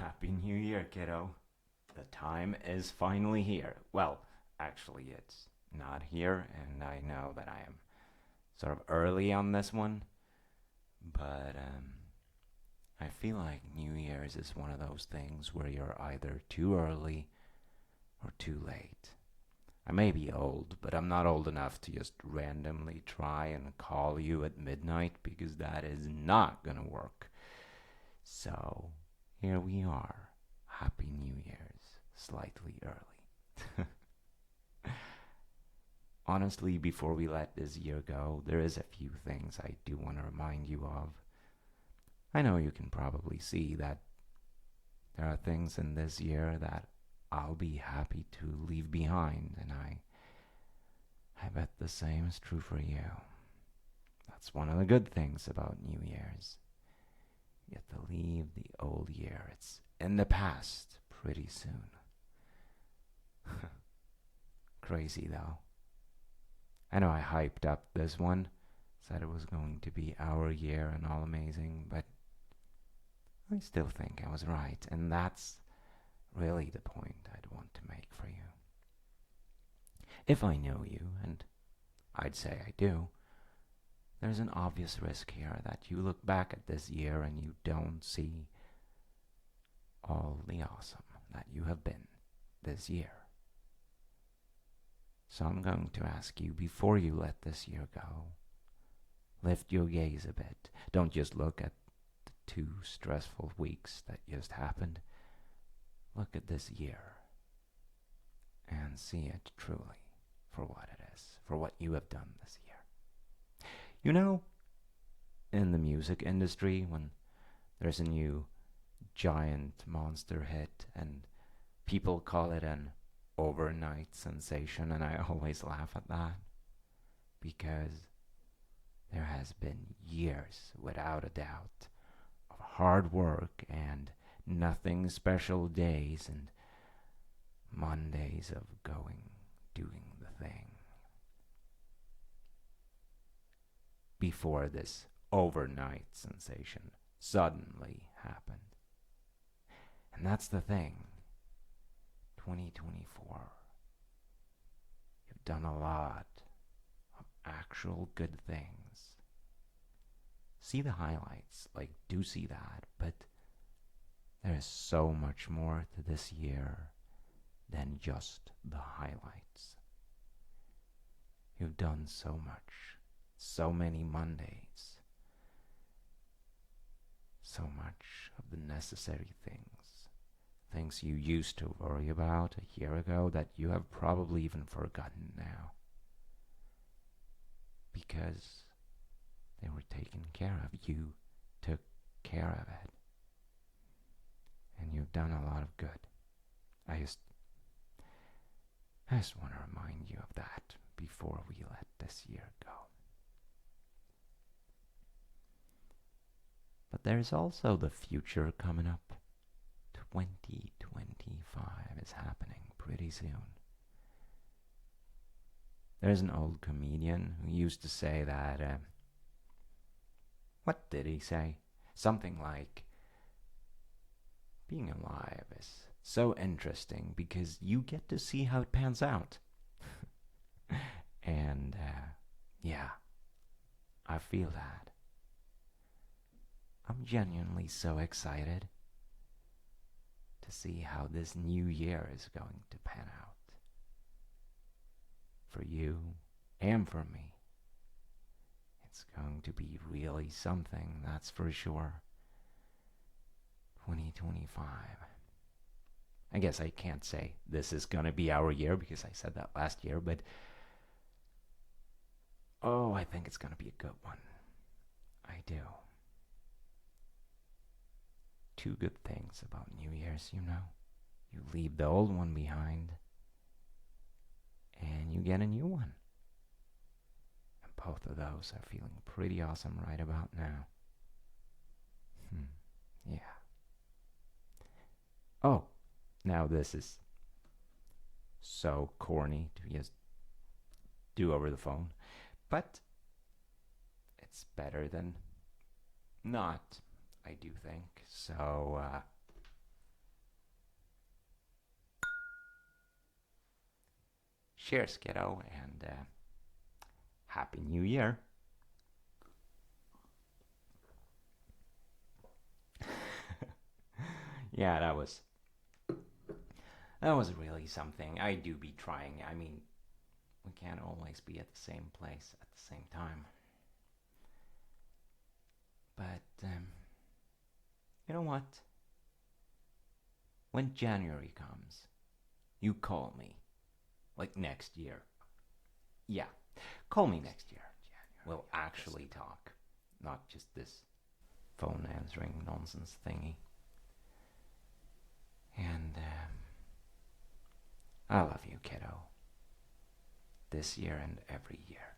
Happy New Year, kiddo. The time is finally here. Well, actually, it's not here, and I know that I am sort of early on this one, but I feel like New Year's is one of those things where you're either too early or too late. I may be old, but I'm not old enough to just randomly try and call you at midnight because that is not gonna work. So, here we are. Happy New Year's. Slightly early. Honestly, before we let this year go, there is a few things I do want to remind you of. I know you can probably see that there are things in this year that I'll be happy to leave behind, and I bet the same is true for you. That's one of the good things about New Year's. You get to leave the old year. It's in the past pretty soon. Crazy though. I know I hyped up this one, said it was going to be our year and all amazing, but I still think I was right, and that's really the point I'd want to make for you. If I know you, and I'd say I do, there's an obvious risk here that you look back at this year and you don't see all the awesome that you have been this year. So I'm going to ask you, before you let this year go, lift your gaze a bit. Don't just look at the 2 stressful weeks that just happened. Look at this year and see it truly for what it is, for what you have done this year. You know, in the music industry, when there's a new giant monster hit and people call it an overnight sensation, and I always laugh at that because there has been years, without a doubt, of hard work and nothing special days and Mondays of doing the thing before this overnight sensation suddenly happened. And that's the thing. 2024. You've done a lot of actual good things. See the highlights, do see that, but there is so much more to this year than just the highlights. You've done so much, so many Mondays, so much of the necessary things you used to worry about a year ago that you have probably even forgotten now because they were taken care of. You took care of it, and you've done a lot of good. I just want to remind you of that before we let this year go. But there's also the future coming up. 2025 is happening pretty soon. There's an old comedian who used to say that, what did he say? Something like, being alive is so interesting because you get to see how it pans out. And, yeah, I feel that. I'm genuinely so excited to see how this new year is going to pan out. For you and for me. It's going to be really something, that's for sure. 2025. I guess I can't say this is going to be our year because I said that last year, but I think it's going to be a good one. I do. 2 good things about New Year's, you know. You leave the old one behind, and you get a new one. And both of those are feeling pretty awesome right about now. Yeah. Oh, now this is so corny to just do over the phone, but it's better than not, I do think. So, cheers, kiddo, and Happy New Year. Yeah, that was really something. I do be trying. I mean, we can't always be at the same place at the same time. But you know what? When January comes, you call me. Like next year. Yeah, call me next year. We'll actually talk, not just this phone answering nonsense thingy. And I love you, kiddo. This year and every year.